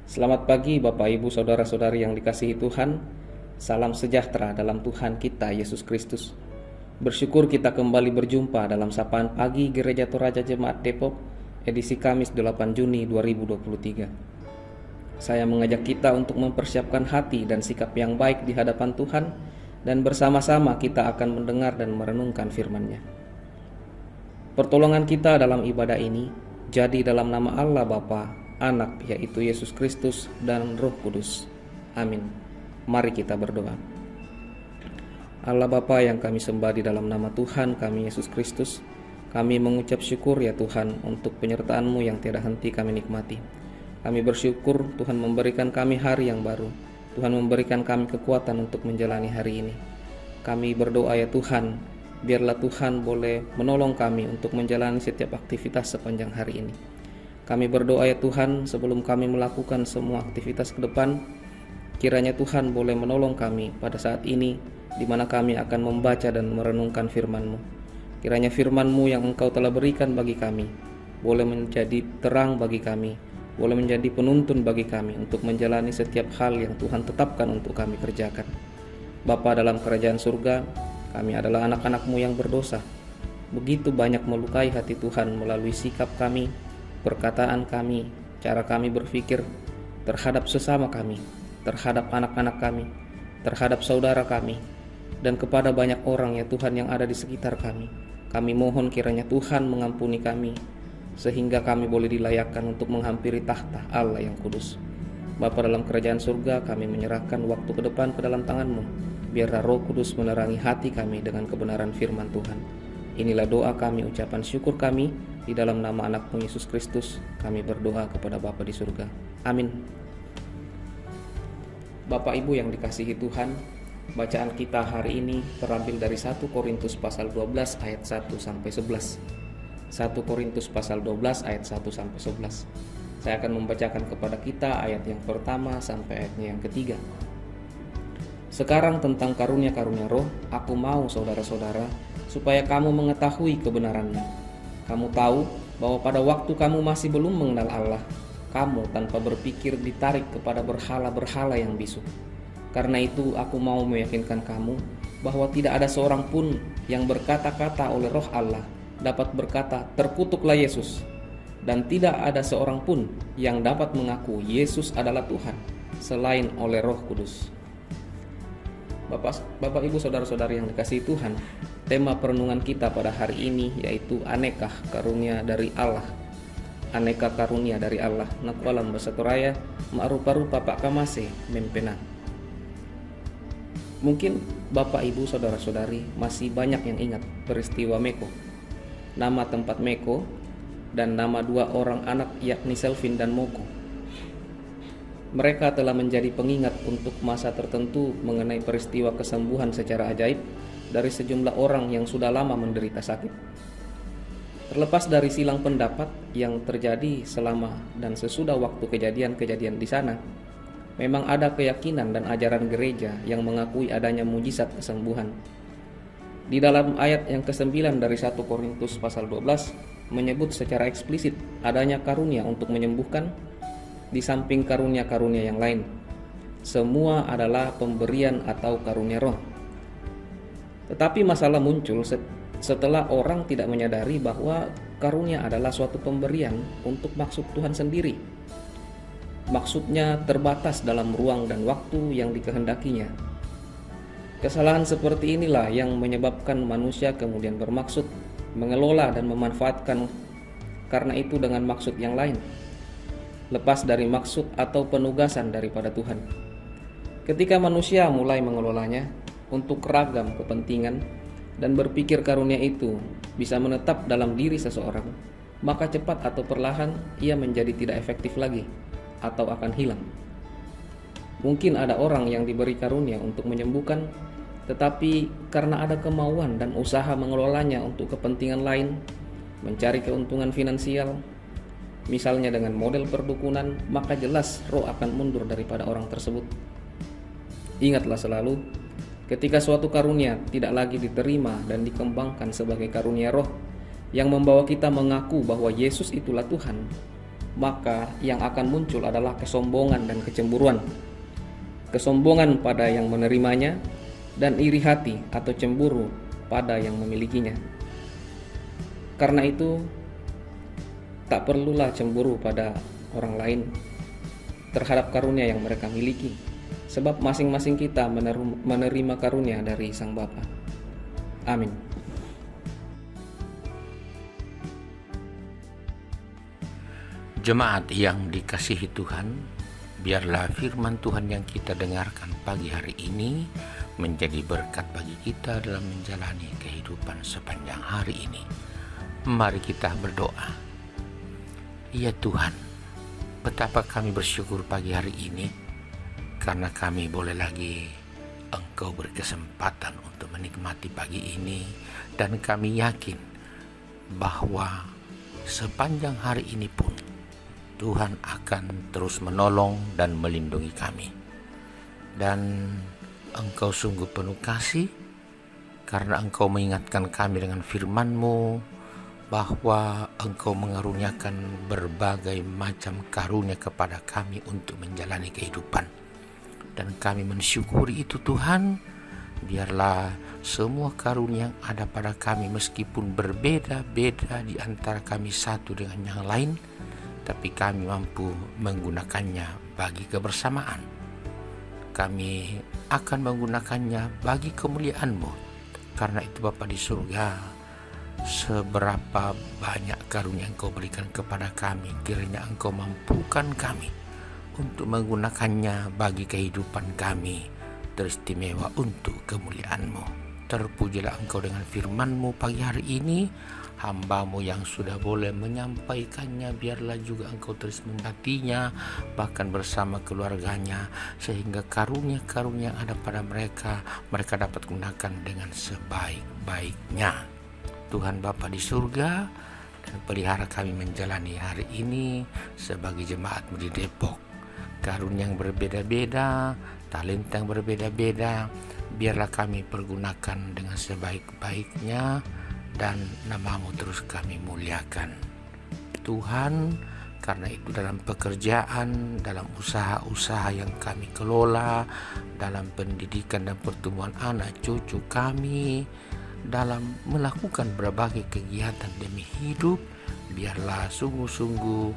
Selamat pagi Bapak Ibu Saudara-saudari yang dikasihi Tuhan. Salam sejahtera dalam Tuhan kita Yesus Kristus. Bersyukur kita kembali berjumpa dalam Sapaan Pagi Gereja Toraja Jemaat Depok, edisi Kamis 8 Juni 2023. Saya mengajak kita untuk mempersiapkan hati dan sikap yang baik di hadapan Tuhan, dan bersama-sama kita akan mendengar dan merenungkan firman-Nya. Pertolongan kita dalam ibadah ini jadi dalam nama Allah Bapa, Anak yaitu Yesus Kristus dan Roh Kudus. Amin. Mari kita berdoa. Allah Bapa yang kami sembah di dalam nama Tuhan kami Yesus Kristus, kami mengucap syukur ya Tuhan untuk penyertaan-Mu yang tiada henti kami nikmati. Kami bersyukur Tuhan memberikan kami hari yang baru. Tuhan memberikan kami kekuatan untuk menjalani hari ini. Kami berdoa ya Tuhan, biarlah Tuhan boleh menolong kami untuk menjalani setiap aktivitas sepanjang hari ini. Kami berdoa ya Tuhan, sebelum kami melakukan semua aktivitas ke depan, kiranya Tuhan boleh menolong kami pada saat ini, di mana kami akan membaca dan merenungkan firman-Mu. Kiranya firman-Mu yang Engkau telah berikan bagi kami, boleh menjadi terang bagi kami, boleh menjadi penuntun bagi kami untuk menjalani setiap hal yang Tuhan tetapkan untuk kami kerjakan. Bapa dalam kerajaan surga, kami adalah anak-anak-Mu yang berdosa. Begitu banyak melukai hati Tuhan melalui sikap kami, perkataan kami, cara kami berpikir terhadap sesama kami, terhadap anak-anak kami, terhadap saudara kami, dan kepada banyak orang ya Tuhan yang ada di sekitar kami. Kami mohon kiranya Tuhan mengampuni kami, sehingga kami boleh dilayakkan untuk menghampiri tahta Allah yang kudus. Bapa dalam kerajaan surga, kami menyerahkan waktu ke depan ke dalam tangan-Mu. Biarlah Roh Kudus menerangi hati kami dengan kebenaran firman Tuhan. Inilah doa kami, ucapan syukur kami, di dalam nama anak-Mu Yesus Kristus, kami berdoa kepada Bapa di surga. Amin. Bapak Ibu yang dikasihi Tuhan, bacaan kita hari ini terambil dari 1 Korintus pasal 12 ayat 1 sampai 11. 1 Korintus pasal 12 ayat 1 sampai 11. Saya akan membacakan kepada kita ayat yang pertama sampai ayatnya yang ketiga. Sekarang tentang karunia-karunia roh, aku mau saudara-saudara, supaya kamu mengetahui kebenarannya. Kamu tahu bahwa pada waktu kamu masih belum mengenal Allah, kamu tanpa berpikir ditarik kepada berhala-berhala yang bisu. Karena itu aku mau meyakinkan kamu bahwa tidak ada seorang pun yang berkata-kata oleh roh Allah dapat berkata, terkutuklah Yesus. Dan tidak ada seorang pun yang dapat mengaku Yesus adalah Tuhan selain oleh Roh Kudus. Bapak Ibu Saudara-saudari yang dikasihi Tuhan, tema perenungan kita pada hari ini yaitu aneka karunia dari Allah. Aneka karunia dari Allah. Nakualam bahasa Toraya, ma'rupa-rupa Pak Kamase mempena. Mungkin Bapak Ibu Saudara-saudari masih banyak yang ingat peristiwa Meko. Nama tempat Meko dan nama dua orang anak yakni Selvin dan Moko. Mereka telah menjadi pengingat untuk masa tertentu mengenai peristiwa kesembuhan secara ajaib dari sejumlah orang yang sudah lama menderita sakit. Terlepas dari silang pendapat yang terjadi selama dan sesudah waktu kejadian-kejadian di sana, memang ada keyakinan dan ajaran gereja yang mengakui adanya mujizat kesembuhan. Di dalam ayat yang ke-9 dari 1 Korintus pasal 12 menyebut secara eksplisit adanya karunia untuk menyembuhkan di samping karunia-karunia yang lain. Semua adalah pemberian atau karunia roh. Tetapi masalah muncul setelah orang tidak menyadari bahwa karunia adalah suatu pemberian untuk maksud Tuhan sendiri. Maksudnya terbatas dalam ruang dan waktu yang dikehendakinya. Kesalahan seperti inilah yang menyebabkan manusia kemudian bermaksud mengelola dan memanfaatkan karena itu dengan maksud yang lain, lepas dari maksud atau penugasan daripada Tuhan. Ketika manusia mulai mengelolanya untuk ragam kepentingan dan berpikir karunia itu bisa menetap dalam diri seseorang, maka cepat atau perlahan ia menjadi tidak efektif lagi atau akan hilang. Mungkin ada orang yang diberi karunia untuk menyembuhkan, tetapi karena ada kemauan dan usaha mengelolanya untuk kepentingan lain, mencari keuntungan finansial, misalnya dengan model perdukunan, maka jelas roh akan mundur daripada orang tersebut. Ingatlah selalu, ketika suatu karunia tidak lagi diterima dan dikembangkan sebagai karunia roh yang membawa kita mengaku bahwa Yesus itulah Tuhan, maka yang akan muncul adalah kesombongan dan kecemburuan. Kesombongan pada yang menerimanya, dan iri hati atau cemburu pada yang memilikinya. Karena itu, tak perlulah cemburu pada orang lain terhadap karunia yang mereka miliki, sebab masing-masing kita menerima karunia dari Sang Bapa. Amin. Jemaat yang dikasihi Tuhan, biarlah firman Tuhan yang kita dengarkan pagi hari ini menjadi berkat bagi kita dalam menjalani kehidupan sepanjang hari ini. Mari kita berdoa. Ya Tuhan, betapa kami bersyukur pagi hari ini karena kami boleh lagi Engkau berkesempatan untuk menikmati pagi ini, dan kami yakin bahwa sepanjang hari ini pun Tuhan akan terus menolong dan melindungi kami. Dan Engkau sungguh penuh kasih karena Engkau mengingatkan kami dengan firman-Mu bahwa Engkau mengaruniakan berbagai macam karunia kepada kami untuk menjalani kehidupan. Dan kami mensyukuri itu Tuhan. Biarlah semua karunia yang ada pada kami meskipun berbeda-beda di antara kami satu dengan yang lain, tapi kami mampu menggunakannya bagi kebersamaan. Kami akan menggunakannya bagi kemuliaan-Mu. Karena itu Bapa di surga, seberapa banyak karunia Engkau berikan kepada kami, kiranya Engkau mampukan kami untuk menggunakannya bagi kehidupan kami, teristimewa untuk kemuliaan-Mu. Terpujilah Engkau dengan firman-Mu pagi hari ini. Hamba-Mu yang sudah boleh menyampaikannya, biarlah juga Engkau terus memberkatinya, bahkan bersama keluarganya, sehingga karunia-karunia yang ada pada mereka dapat gunakan dengan sebaik-baiknya. Tuhan Bapa di surga, dan pelihara kami menjalani hari ini sebagai jemaat-Mu di Depok. Karunia yang berbeda-beda, talenta yang berbeda-beda, biarlah kami pergunakan dengan sebaik-baiknya, dan nama-Mu terus kami muliakan. Tuhan, karena itu dalam pekerjaan, dalam usaha-usaha yang kami kelola, dalam pendidikan dan pertumbuhan anak cucu kami, dalam melakukan berbagai kegiatan demi hidup, biarlah sungguh-sungguh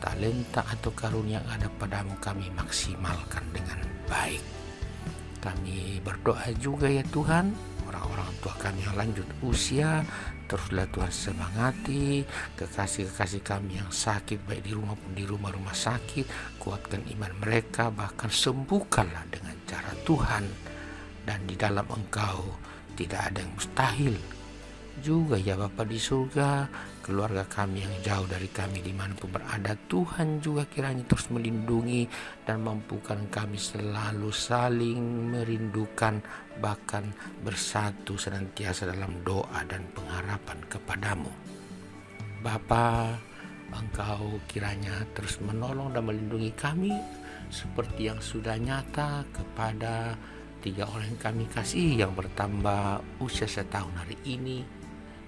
talenta atau karunia yang ada padamu kami maksimalkan dengan baik. Kami berdoa juga ya Tuhan, orang-orang tua kami yang lanjut usia, teruslah Tuhan semangati kekasih-kekasih kami yang sakit, baik di rumah pun di rumah-rumah sakit, kuatkan iman mereka, bahkan sembuhkanlah dengan cara Tuhan. Dan di dalam Engkau tidak ada yang mustahil. Juga ya Bapa di surga, keluarga kami yang jauh dari kami dimanapun berada, Tuhan juga kiranya terus melindungi dan mampukan kami selalu saling merindukan, bahkan bersatu senantiasa dalam doa dan pengharapan kepadamu. Bapa, Engkau kiranya terus menolong dan melindungi kami seperti yang sudah nyata kepada 3 orang yang kami kasih yang bertambah usia setahun hari ini,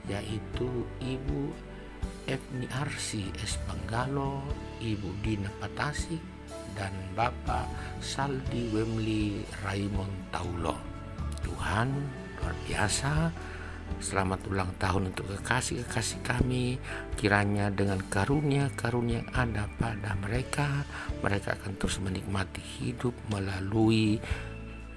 yaitu Ibu Evni Arsi Espanggalo, Ibu Dina Patasik, dan Bapak Saldi Wemli Raymond Taulo. Tuhan, luar biasa. Selamat ulang tahun untuk kekasih-kekasih kami. Kiranya dengan karunia-karunia yang ada pada mereka akan terus menikmati hidup melalui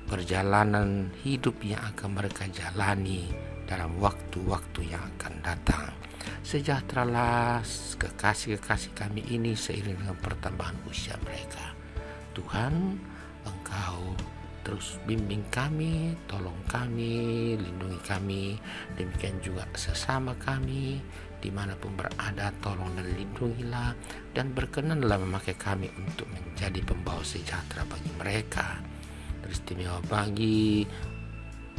perjalanan hidup yang akan mereka jalani dalam waktu-waktu yang akan datang. Sejahteralah kekasih-kekasih kami ini seiring dengan pertambahan usia mereka. Tuhan, Engkau terus bimbing kami, tolong kami, lindungi kami, demikian juga sesama kami dimanapun berada, tolong dan lindungilah, dan berkenanlah memakai kami untuk menjadi pembawa sejahtera bagi mereka, teristimewa bagi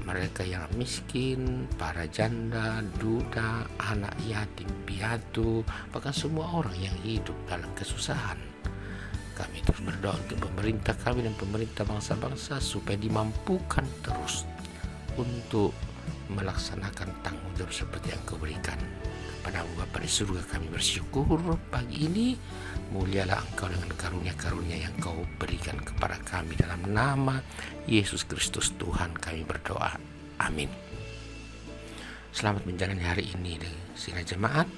mereka yang miskin, para janda, duda, anak yatim piatu, bahkan semua orang yang hidup dalam kesusahan. Kami terus berdoa untuk pemerintah kami dan pemerintah bangsa-bangsa supaya dimampukan terus untuk melaksanakan tanggung jawab seperti yang Kau berikan Kepadamu Bapa di surga kami bersyukur pagi ini. Mulialah Engkau dengan karunia-karunia yang Kau berikan kepada kami. Dalam nama Yesus Kristus Tuhan kami berdoa. Amin. Selamat menjalani hari ini Sina Jemaat.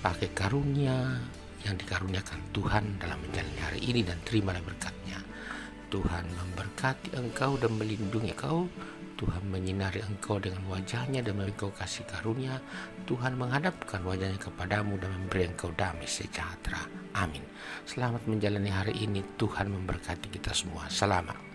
Pakai karunia yang dikaruniakan Tuhan dalam menjalani hari ini dan terimalah berkat-Nya. Tuhan memberkati engkau dan melindungi engkau. Tuhan menyinari engkau dengan wajah-Nya dan memberi engkau kasih karunia. Tuhan menghadapkan wajah-Nya kepadamu dan memberi engkau damai sejahtera. Amin. Selamat menjalani hari ini. Tuhan memberkati kita semua. Selamat.